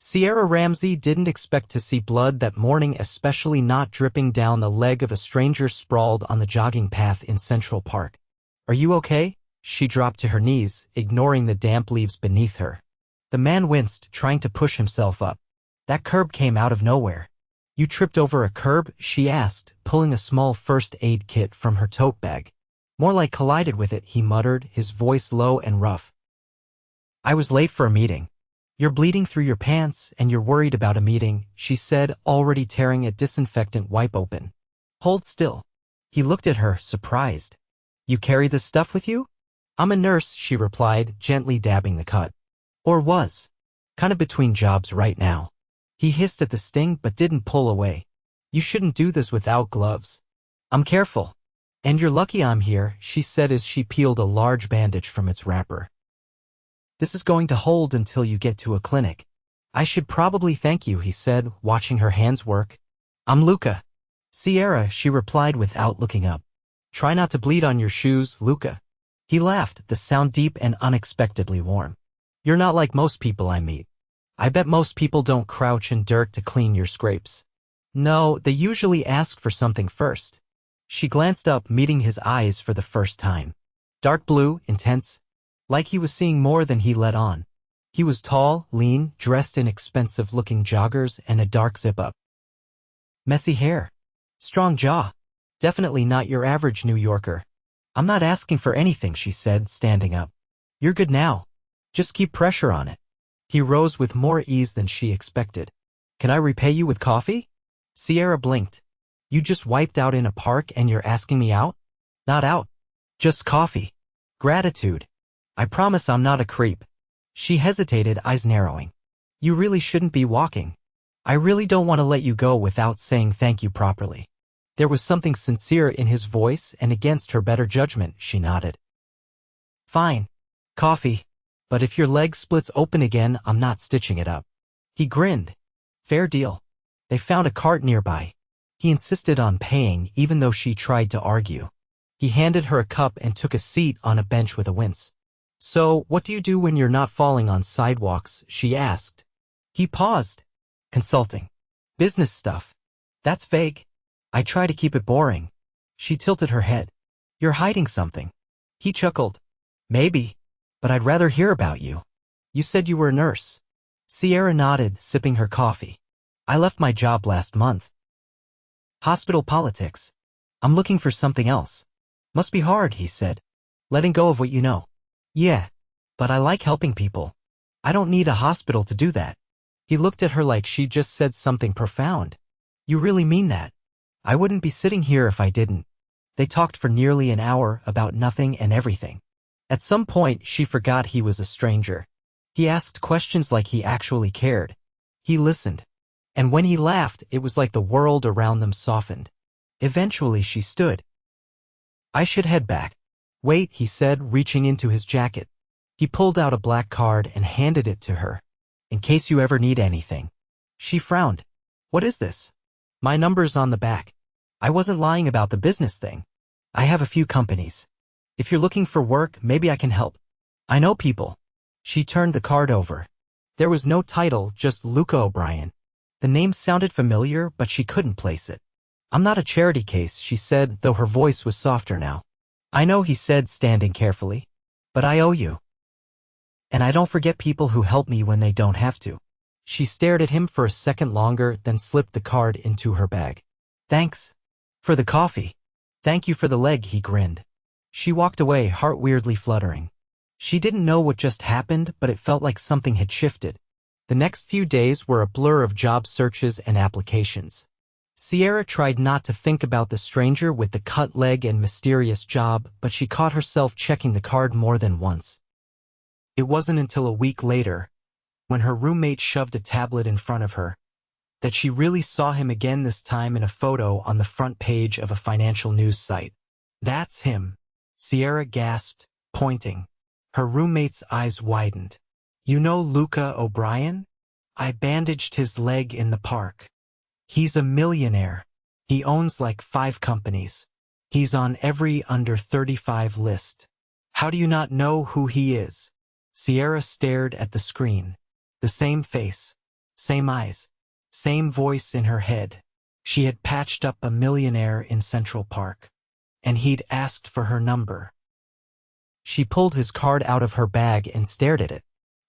Sierra Ramsey didn't expect to see blood that morning, especially not dripping down the leg of a stranger sprawled on the jogging path in Central Park. "Are you okay?" She dropped to her knees, ignoring the damp leaves beneath her. The man winced, trying to push himself up. "That curb came out of nowhere." "You tripped over a curb?" she asked, pulling a small first aid kit from her tote bag. "More like collided with it," he muttered, his voice low and rough. "I was late for a meeting." "You're bleeding through your pants and you're worried about a meeting," she said, already tearing a disinfectant wipe open. "Hold still." He looked at her, surprised. "You carry this stuff with you?" "I'm a nurse," she replied, gently dabbing the cut. "Or was. Kind of between jobs right now." He hissed at the sting but didn't pull away. "You shouldn't do this without gloves." "I'm careful." "And you're lucky I'm here," she said as she peeled a large bandage from its wrapper. "This is going to hold until you get to a clinic." "I should probably thank you," he said, watching her hands work. "I'm Luca." "Sierra," she replied without looking up. "Try not to bleed on your shoes, Luca." He laughed, the sound deep and unexpectedly warm. "You're not like most people I meet. I bet most people don't crouch in dirt to clean your scrapes." "No, they usually ask for something first." She glanced up, meeting his eyes for the first time. Dark blue, intense. Like he was seeing more than he let on. He was tall, lean, dressed in expensive-looking joggers and a dark zip-up. Messy hair. Strong jaw. Definitely not your average New Yorker. "I'm not asking for anything," she said, standing up. "You're good now. Just keep pressure on it." He rose with more ease than she expected. "Can I repay you with coffee?" Sierra blinked. "You just wiped out in a park and you're asking me out?" "Not out. Just coffee." "Gratitude. I promise I'm not a creep." She hesitated, eyes narrowing. "You really shouldn't be walking. I really don't want to let you go without saying thank you properly." There was something sincere in his voice, and against her better judgment, she nodded. "Fine. Coffee. But if your leg splits open again, I'm not stitching it up." He grinned. "Fair deal." They found a cart nearby. He insisted on paying, even though she tried to argue. He handed her a cup and took a seat on a bench with a wince. "So, what do you do when you're not falling on sidewalks?" she asked. He paused. "Consulting. Business stuff." "That's vague." "I try to keep it boring." She tilted her head. "You're hiding something." He chuckled. "Maybe. But I'd rather hear about you. You said you were a nurse." Sierra nodded, sipping her coffee. "I left my job last month." "Hospital politics. I'm looking for something else." "Must be hard," he said. "Letting go of what you know." "Yeah. But I like helping people. I don't need a hospital to do that." He looked at her like she just said something profound. "You really mean that?" "I wouldn't be sitting here if I didn't." They talked for nearly an hour about nothing and everything. At some point, she forgot he was a stranger. He asked questions like he actually cared. He listened. And when he laughed, it was like the world around them softened. Eventually, she stood. "I should head back." "Wait," he said, reaching into his jacket. He pulled out a black card and handed it to her. "In case you ever need anything." She frowned. "What is this?" "My number's on the back." "I wasn't lying about the business thing. I have a few companies. If you're looking for work, maybe I can help. I know people." She turned the card over. There was no title, just Luca O'Brien. The name sounded familiar, but she couldn't place it. "I'm not a charity case," she said, though her voice was softer now. "I know," he said, standing carefully. "But I owe you. And I don't forget people who help me when they don't have to." She stared at him for a second longer, then slipped the card into her bag. "Thanks. For the coffee." "Thank you for the leg," he grinned. She walked away, heart weirdly fluttering. She didn't know what just happened, but it felt like something had shifted. The next few days were a blur of job searches and applications. Sierra tried not to think about the stranger with the cut leg and mysterious job, but she caught herself checking the card more than once. It wasn't until a week later, when her roommate shoved a tablet in front of her, that she really saw him again, this time in a photo on the front page of a financial news site. "That's him," Sierra gasped, pointing. Her roommate's eyes widened. "You know Luca O'Brien? I bandaged his leg in the park. He's a millionaire. He owns like 5 companies. He's on every under 35 list. How do you not know who he is?" Sierra stared at the screen. The same face. Same eyes. Same voice in her head. She had patched up a millionaire in Central Park. And he'd asked for her number. She pulled his card out of her bag and stared at it.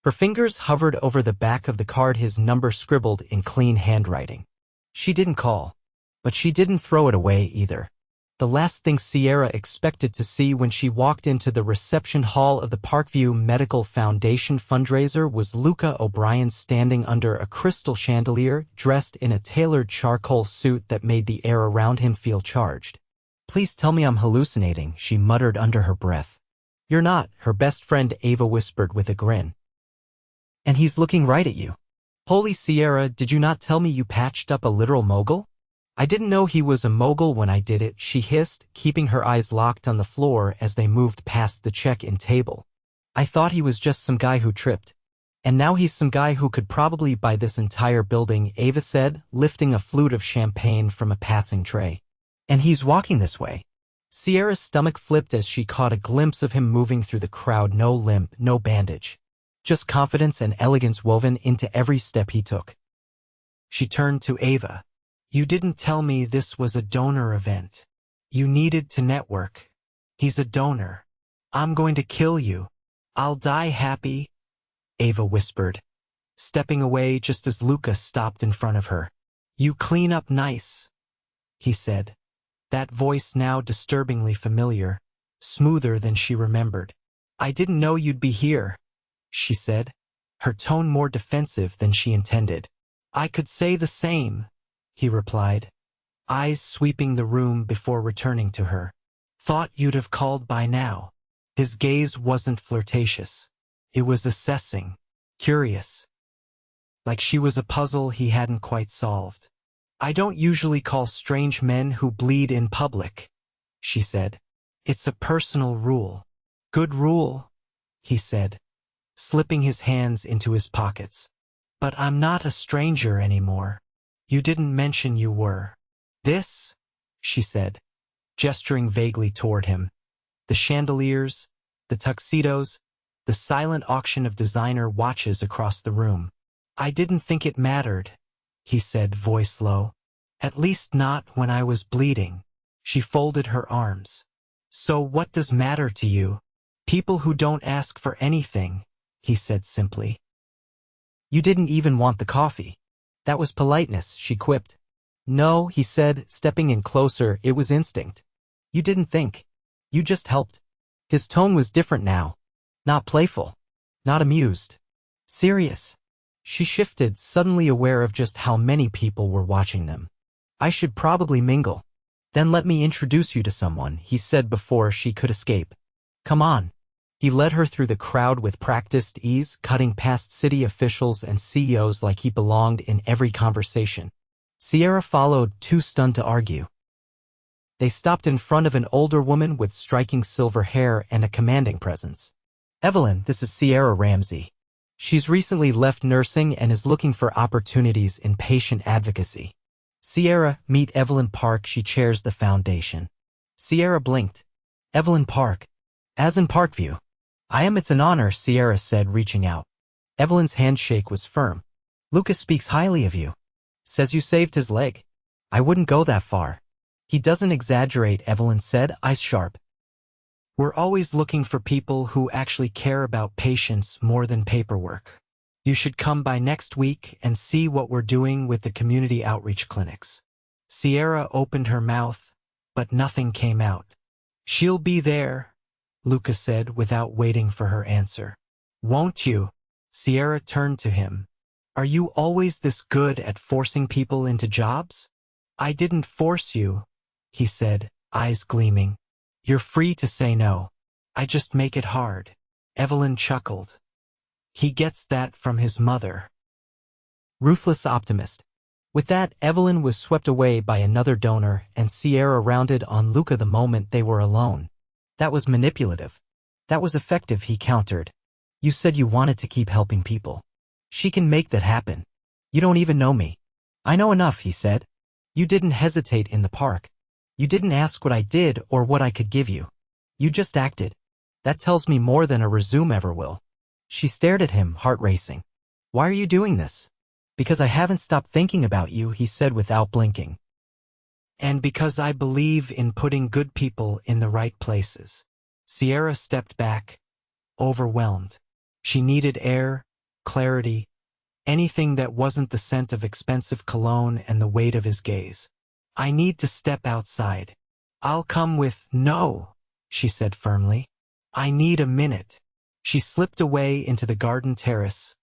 Her fingers hovered over the back of the card, his number scribbled in clean handwriting. She didn't call. But she didn't throw it away either. The last thing Sierra expected to see when she walked into the reception hall of the Parkview Medical Foundation fundraiser was Luca O'Brien standing under a crystal chandelier, dressed in a tailored charcoal suit that made the air around him feel charged. "Please tell me I'm hallucinating," she muttered under her breath. "You're not," her best friend Ava whispered with a grin. "And he's looking right at you." "Holy Sierra, did you not tell me you patched up a literal mogul?" "I didn't know he was a mogul when I did it," she hissed, keeping her eyes locked on the floor as they moved past the check-in table. "I thought he was just some guy who tripped. And now he's some guy who could probably buy this entire building," Ava said, lifting a flute of champagne from a passing tray. "And he's walking this way." Sierra's stomach flipped as she caught a glimpse of him moving through the crowd, no limp, no bandage. Just confidence and elegance woven into every step he took. She turned to Ava. "You didn't tell me this was a donor event. You needed to network. He's a donor. I'm going to kill you. I'll die happy," Ava whispered, stepping away just as Luca stopped in front of her. "You clean up nice," he said, that voice now disturbingly familiar, smoother than she remembered. "I didn't know you'd be here," she said, her tone more defensive than she intended. "I could say the same," he replied, eyes sweeping the room before returning to her. "Thought you'd have called by now." His gaze wasn't flirtatious. It was assessing, curious. Like she was a puzzle he hadn't quite solved. "I don't usually call strange men who bleed in public," she said. "It's a personal rule." "Good rule," he said, slipping his hands into his pockets. "But I'm not a stranger anymore. You didn't mention you were." "This," she said, gesturing vaguely toward him. The chandeliers, the tuxedos, the silent auction of designer watches across the room. "I didn't think it mattered," he said, voice low. "At least not when I was bleeding." She folded her arms. "So what does matter to you?" "People who don't ask for anything," he said simply. "You didn't even want the coffee." "That was politeness," she quipped. "No," he said, stepping in closer, "it was instinct. You didn't think. You just helped." His tone was different now. Not playful. Not amused. Serious. She shifted, suddenly aware of just how many people were watching them. "I should probably mingle. Then let me introduce you to someone," he said before she could escape. "Come on." He led her through the crowd with practiced ease, cutting past city officials and CEOs like he belonged in every conversation. Sierra followed, too stunned to argue. They stopped in front of an older woman with striking silver hair and a commanding presence. "Evelyn, this is Sierra Ramsey. She's recently left nursing and is looking for opportunities in patient advocacy." "Sierra, meet Evelyn Park. She chairs the foundation." Sierra blinked. "Evelyn Park. As in Parkview." It's an honor," Sierra said, reaching out. Evelyn's handshake was firm. "Luca speaks highly of you. Says you saved his leg." "I wouldn't go that far." "He doesn't exaggerate," Evelyn said, eyes sharp. "We're always looking for people who actually care about patients more than paperwork. You should come by next week and see what we're doing with the community outreach clinics." Sierra opened her mouth, but nothing came out. "She'll be there," Luca said without waiting for her answer. "Won't you?" Sierra turned to him. "Are you always this good at forcing people into jobs?" "I didn't force you," he said, eyes gleaming. "You're free to say no. I just make it hard." Evelyn chuckled. "He gets that from his mother." Ruthless optimist. With that, Evelyn was swept away by another donor, and Sierra rounded on Luca the moment they were alone. "That was manipulative." "That was effective," he countered. "You said you wanted to keep helping people. She can make that happen. You don't even know me." "I know enough," he said. "You didn't hesitate in the park. You didn't ask what I did or what I could give you. You just acted. That tells me more than a resume ever will." She stared at him, heart racing. "Why are you doing this?" Because I haven't stopped thinking about you, he said without blinking. And because I believe in putting good people in the right places. Sierra stepped back, overwhelmed. She needed air, clarity, anything that wasn't the scent of expensive cologne and the weight of his gaze. I need to step outside. I'll come with— No, she said firmly. I need a minute. She slipped away into the garden terrace,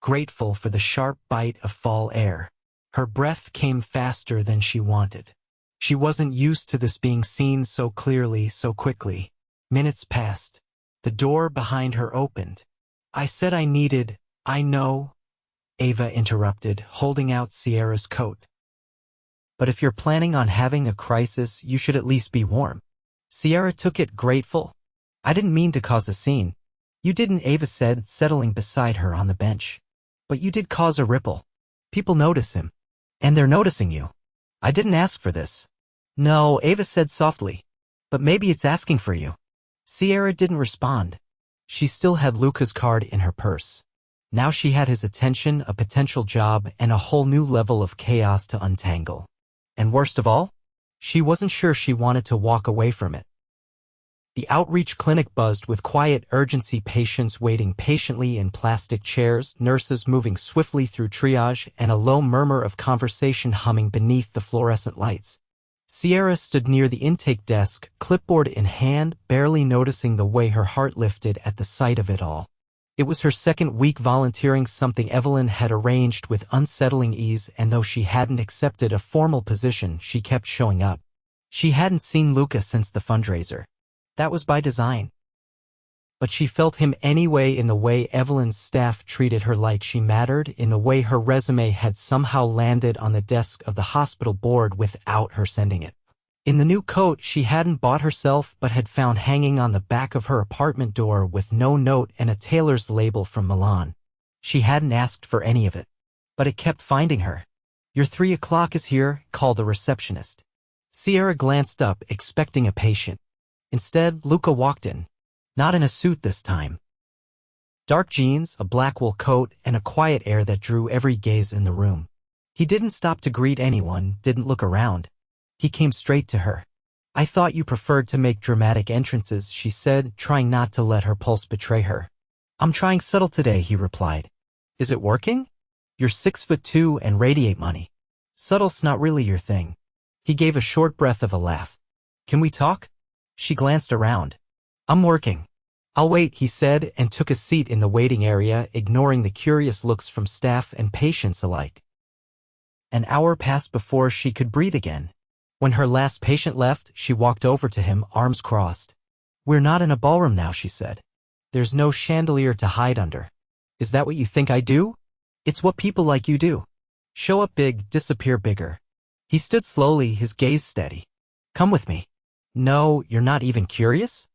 grateful for the sharp bite of fall air. Her breath came faster than she wanted. She wasn't used to this being seen so clearly, so quickly. Minutes passed. The door behind her opened. I said I needed— I know, Ava interrupted, holding out Sierra's coat. But if you're planning on having a crisis, you should at least be warm. Sierra took it, grateful. I didn't mean to cause a scene. You didn't, Ava said, settling beside her on the bench. But you did cause a ripple. People notice him. And they're noticing you. I didn't ask for this. No, Ava said softly. But maybe it's asking for you. Sierra didn't respond. She still had Luca's card in her purse. Now she had his attention, a potential job, and a whole new level of chaos to untangle. And worst of all, she wasn't sure she wanted to walk away from it. The outreach clinic buzzed with quiet urgency, patients waiting patiently in plastic chairs, nurses moving swiftly through triage, and a low murmur of conversation humming beneath the fluorescent lights. Sierra stood near the intake desk, clipboard in hand, barely noticing the way her heart lifted at the sight of it all. It was her second week volunteering, something Evelyn had arranged with unsettling ease, and though she hadn't accepted a formal position, she kept showing up. She hadn't seen Luca since the fundraiser. That was by design. But she felt him anyway, in the way Evelyn's staff treated her like she mattered, in the way her resume had somehow landed on the desk of the hospital board without her sending it. In the new coat she hadn't bought herself but had found hanging on the back of her apartment door with no note and a tailor's label from Milan. She hadn't asked for any of it. But it kept finding her. Your 3 o'clock is here, called a receptionist. Sierra glanced up, expecting a patient. Instead, Luca walked in. Not in a suit this time. Dark jeans, a black wool coat, and a quiet air that drew every gaze in the room. He didn't stop to greet anyone, didn't look around. He came straight to her. I thought you preferred to make dramatic entrances, she said, trying not to let her pulse betray her. I'm trying subtle today, he replied. Is it working? You're 6'2" and radiate money. Subtle's not really your thing. He gave a short breath of a laugh. Can we talk? She glanced around. I'm working. I'll wait, he said, and took a seat in the waiting area, ignoring the curious looks from staff and patients alike. An hour passed before she could breathe again. When her last patient left, she walked over to him, arms crossed. We're not in a ballroom now, she said. There's no chandelier to hide under. Is that what you think I do? It's what people like you do. Show up big, disappear bigger. He stood slowly, his gaze steady. Come with me. No, you're not even curious?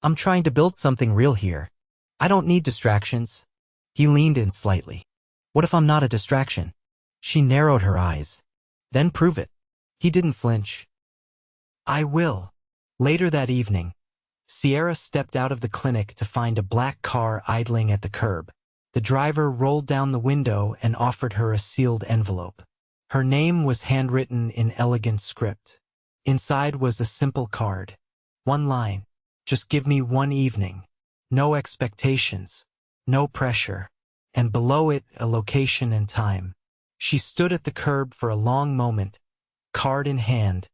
I'm trying to build something real here. I don't need distractions. He leaned in slightly. What if I'm not a distraction? She narrowed her eyes. Then prove it. He didn't flinch. I will. Later that evening, Sierra stepped out of the clinic to find a black car idling at the curb. The driver rolled down the window and offered her a sealed envelope. Her name was handwritten in elegant script. Inside was a simple card. One line. Just give me one evening. No expectations. No pressure. And below it, a location and time. She stood at the curb for a long moment, card in hand,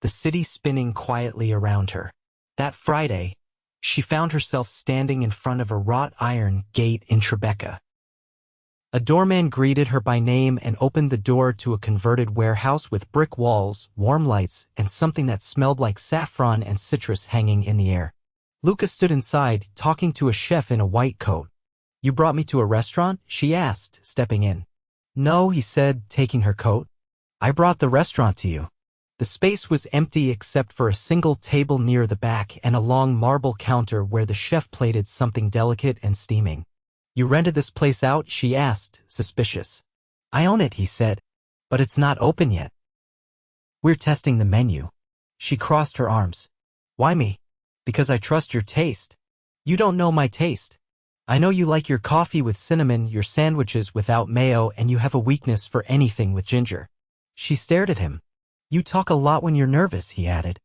the city spinning quietly around her. That Friday, she found herself standing in front of a wrought iron gate in Tribeca. A doorman greeted her by name and opened the door to a converted warehouse with brick walls, warm lights, and something that smelled like saffron and citrus hanging in the air. Luca stood inside, talking to a chef in a white coat. You brought me to a restaurant? She asked, stepping in. No, he said, taking her coat. I brought the restaurant to you. The space was empty except for a single table near the back and a long marble counter where the chef plated something delicate and steaming. You rented this place out? She asked, suspicious. I own it, he said. But it's not open yet. We're testing the menu. She crossed her arms. Why me? Because I trust your taste. You don't know my taste. I know you like your coffee with cinnamon, your sandwiches without mayo, and you have a weakness for anything with ginger. She stared at him. You talk a lot when you're nervous, he added.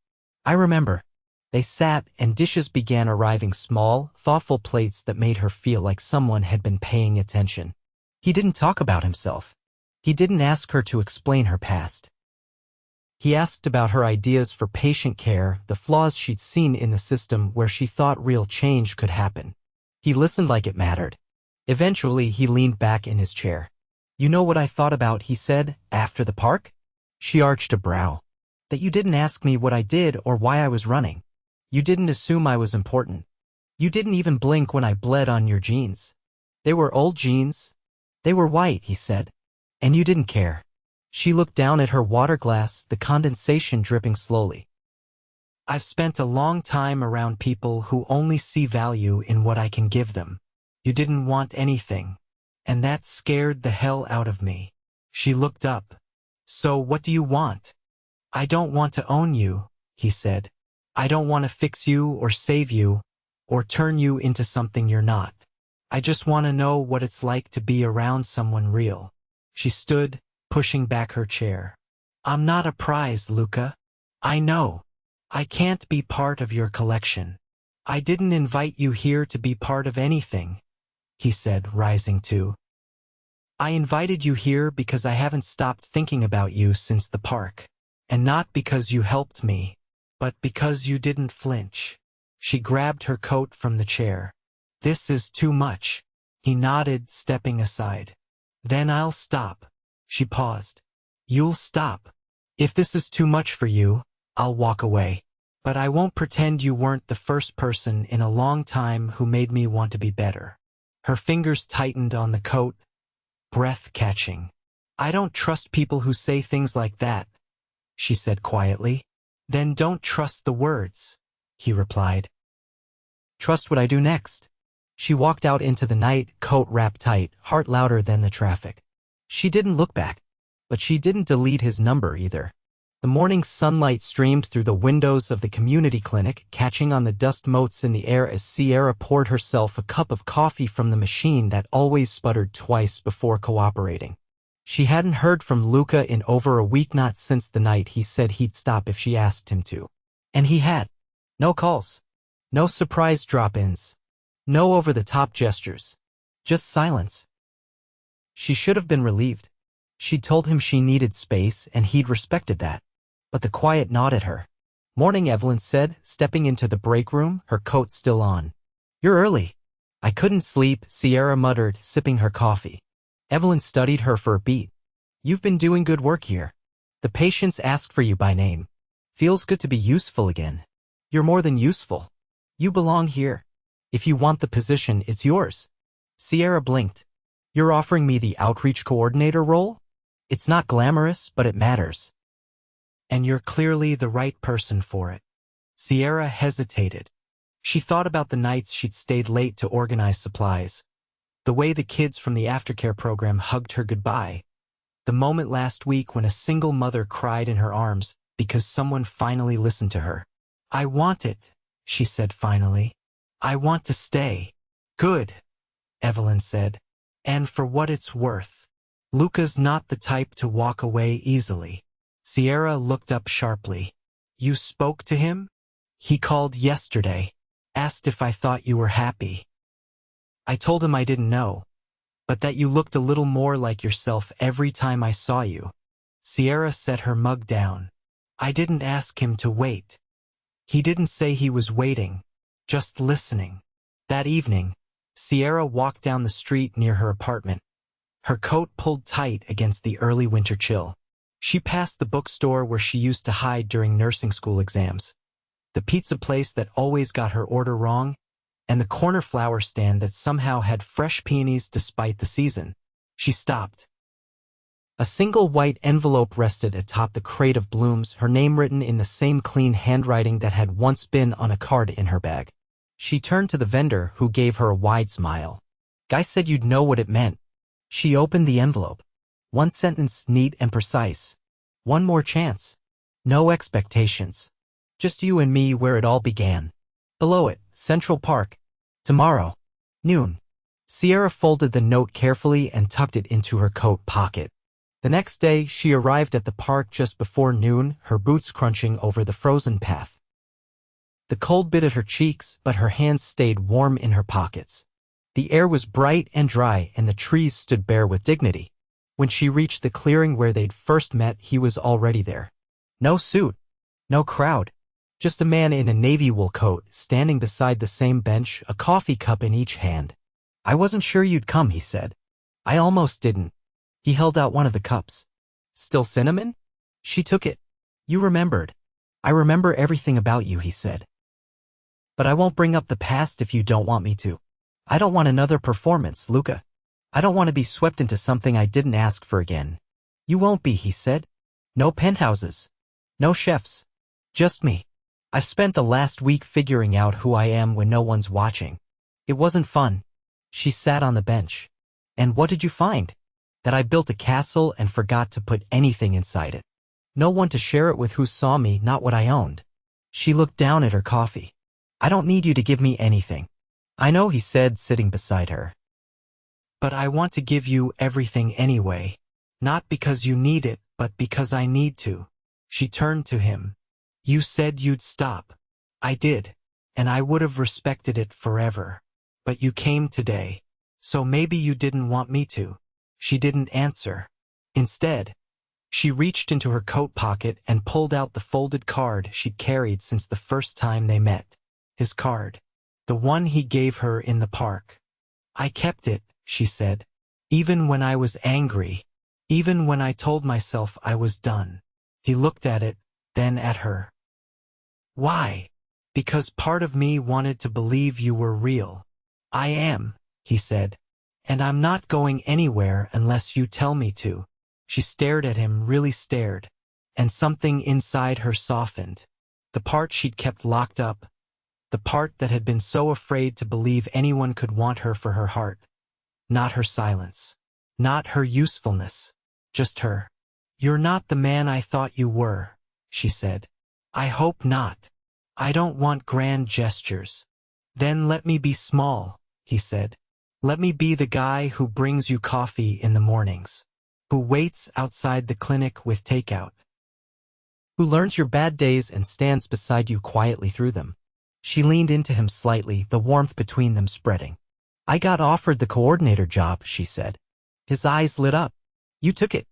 I remember. They sat, and dishes began arriving, small, thoughtful plates that made her feel like someone had been paying attention. He didn't talk about himself. He didn't ask her to explain her past. He asked about her ideas for patient care, the flaws she'd seen in the system where she thought real change could happen. He listened like it mattered. Eventually, he leaned back in his chair. You know what I thought about, he said, after the park? She arched a brow. That you didn't ask me what I did or why I was running. You didn't assume I was important. You didn't even blink when I bled on your jeans. They were old jeans. They were white, he said. And you didn't care. She looked down at her water glass, the condensation dripping slowly. I've spent a long time around people who only see value in what I can give them. You didn't want anything. And that scared the hell out of me. She looked up. So what do you want? I don't want to own you, he said. I don't want to fix you or save you or turn you into something you're not. I just want to know what it's like to be around someone real. She stood, pushing back her chair. I'm not a prize, Luca. I know. I can't be part of your collection. I didn't invite you here to be part of anything, he said, rising too. I invited you here because I haven't stopped thinking about you since the park. And not because you helped me, but because you didn't flinch. She grabbed her coat from the chair. This is too much. He nodded, stepping aside. Then I'll stop. She paused. You'll stop. If this is too much for you, I'll walk away. But I won't pretend you weren't the first person in a long time who made me want to be better. Her fingers tightened on the coat, breath-catching. I don't trust people who say things like that, she said quietly. Then don't trust the words, he replied. Trust what I do next. She walked out into the night, coat wrapped tight, heart louder than the traffic. She didn't look back, but she didn't delete his number either. The morning sunlight streamed through the windows of the community clinic, catching on the dust motes in the air as Sierra poured herself a cup of coffee from the machine that always sputtered twice before cooperating. She hadn't heard from Luca in over a week, not since the night he said he'd stop if she asked him to. And he had. No calls. No surprise drop-ins. No over-the-top gestures. Just silence. She should have been relieved. She'd told him she needed space, and he'd respected that. But the quiet gnawed her. Morning, Evelyn said, stepping into the break room, her coat still on. You're early. I couldn't sleep, Sierra muttered, sipping her coffee. Evelyn studied her for a beat. You've been doing good work here. The patients ask for you by name. Feels good to be useful again. You're more than useful. You belong here. If you want the position, it's yours. Sierra blinked. You're offering me the outreach coordinator role? It's not glamorous, but it matters. And you're clearly the right person for it. Sierra hesitated. She thought about the nights she'd stayed late to organize supplies. The way the kids from the aftercare program hugged her goodbye. The moment last week when a single mother cried in her arms because someone finally listened to her. I want it, she said finally. I want to stay. Good, Evelyn said. And for what it's worth. Luca's not the type to walk away easily. Sierra looked up sharply. You spoke to him? He called yesterday. Asked if I thought you were happy. I told him I didn't know, but that you looked a little more like yourself every time I saw you. Sierra set her mug down. I didn't ask him to wait. He didn't say he was waiting, just listening. That evening, Sierra walked down the street near her apartment. Her coat pulled tight against the early winter chill. She passed the bookstore where she used to hide during nursing school exams, the pizza place that always got her order wrong, and the corner flower stand that somehow had fresh peonies despite the season. She stopped. A single white envelope rested atop the crate of blooms, her name written in the same clean handwriting that had once been on a card in her bag. She turned to the vendor, who gave her a wide smile. Guy said you'd know what it meant. She opened the envelope. One sentence, neat and precise. One more chance. No expectations. Just you and me where it all began. Below it, Central Park. Tomorrow. Noon. Sierra folded the note carefully and tucked it into her coat pocket. The next day, she arrived at the park just before noon, her boots crunching over the frozen path. The cold bit at her cheeks, but her hands stayed warm in her pockets. The air was bright and dry, and the trees stood bare with dignity. When she reached the clearing where they'd first met, he was already there. No suit, no crowd. Just a man in a navy wool coat, standing beside the same bench, a coffee cup in each hand. "I wasn't sure you'd come," he said. "I almost didn't." He held out one of the cups. "Still cinnamon?" She took it. "You remembered." "I remember everything about you," he said. "But I won't bring up the past if you don't want me to. I don't want another performance, Luca. I don't want to be swept into something I didn't ask for again." "You won't be," he said. "No penthouses. No chefs. Just me. I've spent the last week figuring out who I am when no one's watching. It wasn't fun." She sat on the bench. "And what did you find?" "That I built a castle and forgot to put anything inside it. No one to share it with who saw me, not what I owned." She looked down at her coffee. "I don't need you to give me anything." "I know," he said, sitting beside her. "But I want to give you everything anyway. Not because you need it, but because I need to." She turned to him. "You said you'd stop." "I did. And I would have respected it forever. But you came today. So maybe you didn't want me to." She didn't answer. Instead, she reached into her coat pocket and pulled out the folded card she'd carried since the first time they met. His card. The one he gave her in the park. "I kept it," she said. "Even when I was angry. Even when I told myself I was done." He looked at it, then at her. "Why?" "Because part of me wanted to believe you were real." "I am," he said. "And I'm not going anywhere unless you tell me to." She stared at him, really stared. And something inside her softened. The part she'd kept locked up. The part that had been so afraid to believe anyone could want her for her heart. Not her silence. Not her usefulness. Just her. "You're not the man I thought you were," she said. "I hope not. I don't want grand gestures." "Then let me be small," he said. "Let me be the guy who brings you coffee in the mornings. Who waits outside the clinic with takeout. Who learns your bad days and stands beside you quietly through them." She leaned into him slightly, the warmth between them spreading. "I got offered the coordinator job," she said. His eyes lit up. "You took it."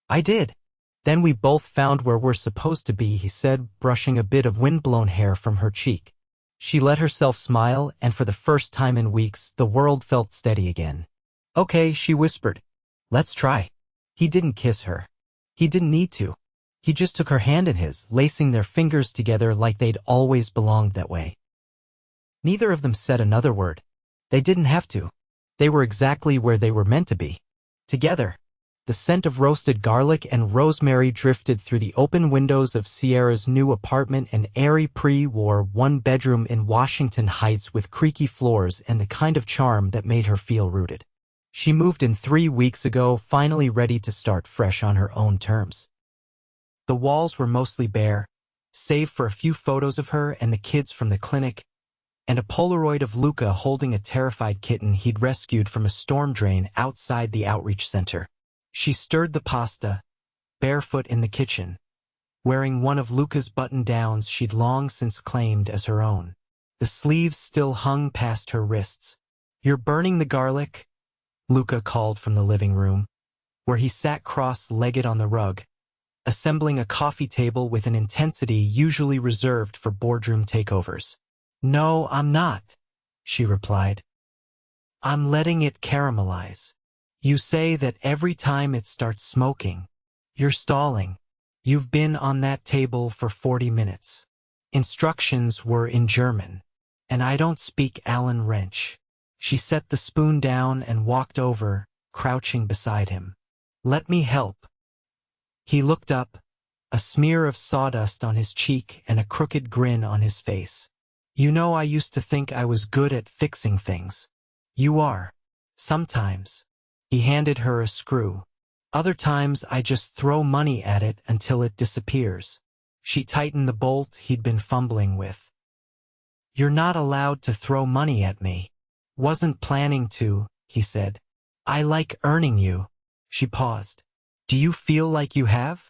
"I did." "Then we both found where we're supposed to be," he said, brushing a bit of windblown hair from her cheek. She let herself smile, and for the first time in weeks, the world felt steady again. "Okay," she whispered. "Let's try." He didn't kiss her. He didn't need to. He just took her hand in his, lacing their fingers together like they'd always belonged that way. Neither of them said another word. They didn't have to. They were exactly where they were meant to be. Together. The scent of roasted garlic and rosemary drifted through the open windows of Sierra's new apartment, an airy pre-war one-bedroom in Washington Heights with creaky floors and the kind of charm that made her feel rooted. She moved in 3 weeks ago, finally ready to start fresh on her own terms. The walls were mostly bare, save for a few photos of her and the kids from the clinic, and a Polaroid of Luca holding a terrified kitten he'd rescued from a storm drain outside the outreach center. She stirred the pasta, barefoot in the kitchen, wearing one of Luca's button-downs she'd long since claimed as her own. The sleeves still hung past her wrists. "You're burning the garlic," Luca called from the living room, where he sat cross-legged on the rug, assembling a coffee table with an intensity usually reserved for boardroom takeovers. "No, I'm not," she replied. "I'm letting it caramelize. You say that every time it starts smoking, you're stalling. You've been on that table for 40 minutes. Instructions were in German, and I don't speak Allen wrench." She set the spoon down and walked over, crouching beside him. "Let me help." He looked up, a smear of sawdust on his cheek and a crooked grin on his face. "You know, I used to think I was good at fixing things." "You are. Sometimes." He handed her a screw. "Other times I just throw money at it until it disappears." She tightened the bolt he'd been fumbling with. "You're not allowed to throw money at me." "Wasn't planning to," he said. I like earning you. She paused. Do you feel like you have?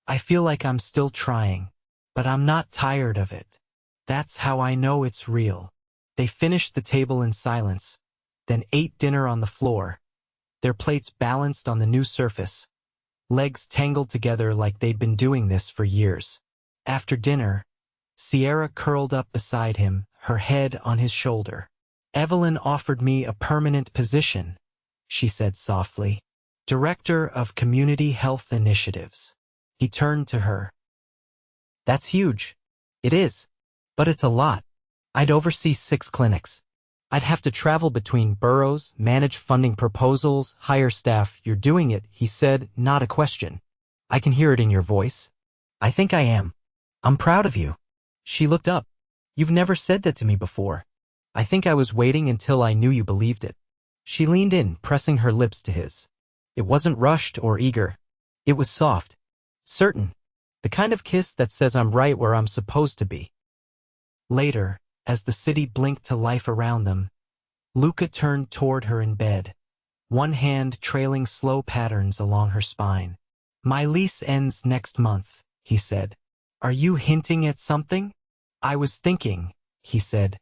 I feel like I'm still trying, but I'm not tired of it. That's how I know it's real. They finished the table in silence, then ate dinner on the floor, their plates balanced on the new surface, legs tangled together like they'd been doing this for years. After dinner, Sierra curled up beside him, her head on his shoulder. Evelyn offered me a permanent position, she said softly. Director of Community Health Initiatives. He turned to her. That's huge. It is. But it's a lot. I'd oversee 6 clinics. I'd have to travel between boroughs, manage funding proposals, hire staff. You're doing it, he said, not a question. I can hear it in your voice. I think I am. I'm proud of you. She looked up. You've never said that to me before. I think I was waiting until I knew you believed it. She leaned in, pressing her lips to his. It wasn't rushed or eager. It was soft. Certain. The kind of kiss that says I'm right where I'm supposed to be. Later, as the city blinked to life around them, Luca turned toward her in bed, one hand trailing slow patterns along her spine. My lease ends next month, he said. Are you hinting at something? I was thinking, he said.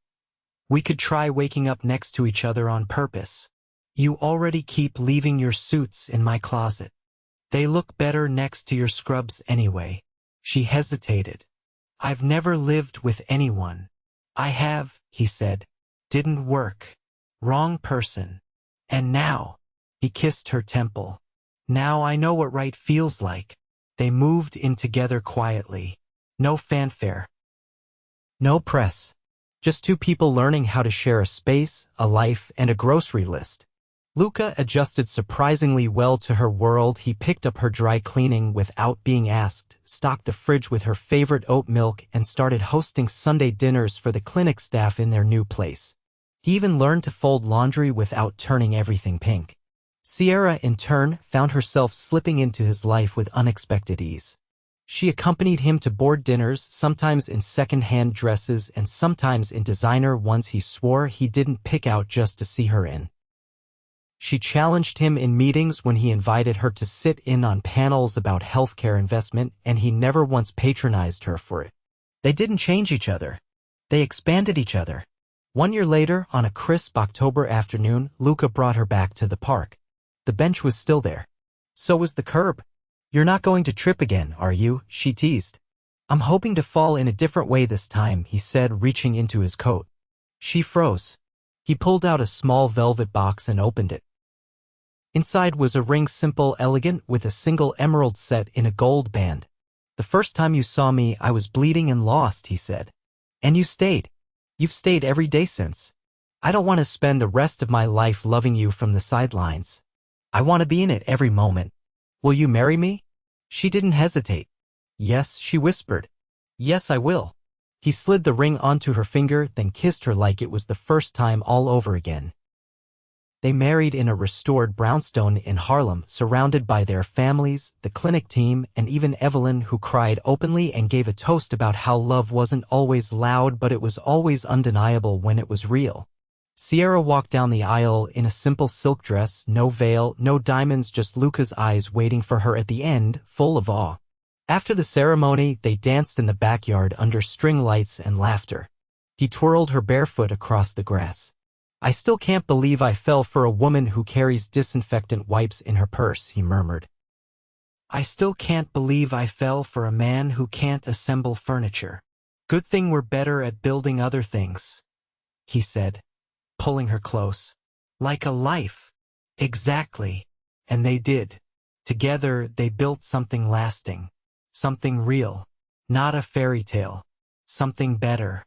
We could try waking up next to each other on purpose. You already keep leaving your suits in my closet. They look better next to your scrubs anyway. She hesitated. I've never lived with anyone. I have, he said. Didn't work. Wrong person. And now, he kissed her temple. Now I know what right feels like. They moved in together quietly. No fanfare. No press. Just 2 people learning how to share a space, a life, and a grocery list. Luca adjusted surprisingly well to her world. He picked up her dry cleaning without being asked, stocked the fridge with her favorite oat milk, and started hosting Sunday dinners for the clinic staff in their new place. He even learned to fold laundry without turning everything pink. Sierra, in turn, found herself slipping into his life with unexpected ease. She accompanied him to board dinners, sometimes in second-hand dresses and sometimes in designer ones he swore he didn't pick out just to see her in. She challenged him in meetings when he invited her to sit in on panels about healthcare investment, and he never once patronized her for it. They didn't change each other. They expanded each other. 1 year later, on a crisp October afternoon, Luca brought her back to the park. The bench was still there. So was the curb. You're not going to trip again, are you? She teased. I'm hoping to fall in a different way this time, he said, reaching into his coat. She froze. He pulled out a small velvet box and opened it. Inside was a ring, simple, elegant, with a single emerald set in a gold band. The first time you saw me, I was bleeding and lost, he said. And you stayed. You've stayed every day since. I don't want to spend the rest of my life loving you from the sidelines. I want to be in it every moment. Will you marry me? She didn't hesitate. Yes, she whispered. Yes, I will. He slid the ring onto her finger, then kissed her like it was the first time all over again. They married in a restored brownstone in Harlem, surrounded by their families, the clinic team, and even Evelyn, who cried openly and gave a toast about how love wasn't always loud, but it was always undeniable when it was real. Sierra walked down the aisle in a simple silk dress, no veil, no diamonds, just Luca's eyes waiting for her at the end, full of awe. After the ceremony, they danced in the backyard under string lights and laughter. He twirled her barefoot across the grass. I still can't believe I fell for a woman who carries disinfectant wipes in her purse, he murmured. I still can't believe I fell for a man who can't assemble furniture. Good thing we're better at building other things, he said, pulling her close. Like a life. Exactly. And they did. Together, they built something lasting. Something real. Not a fairy tale. Something better.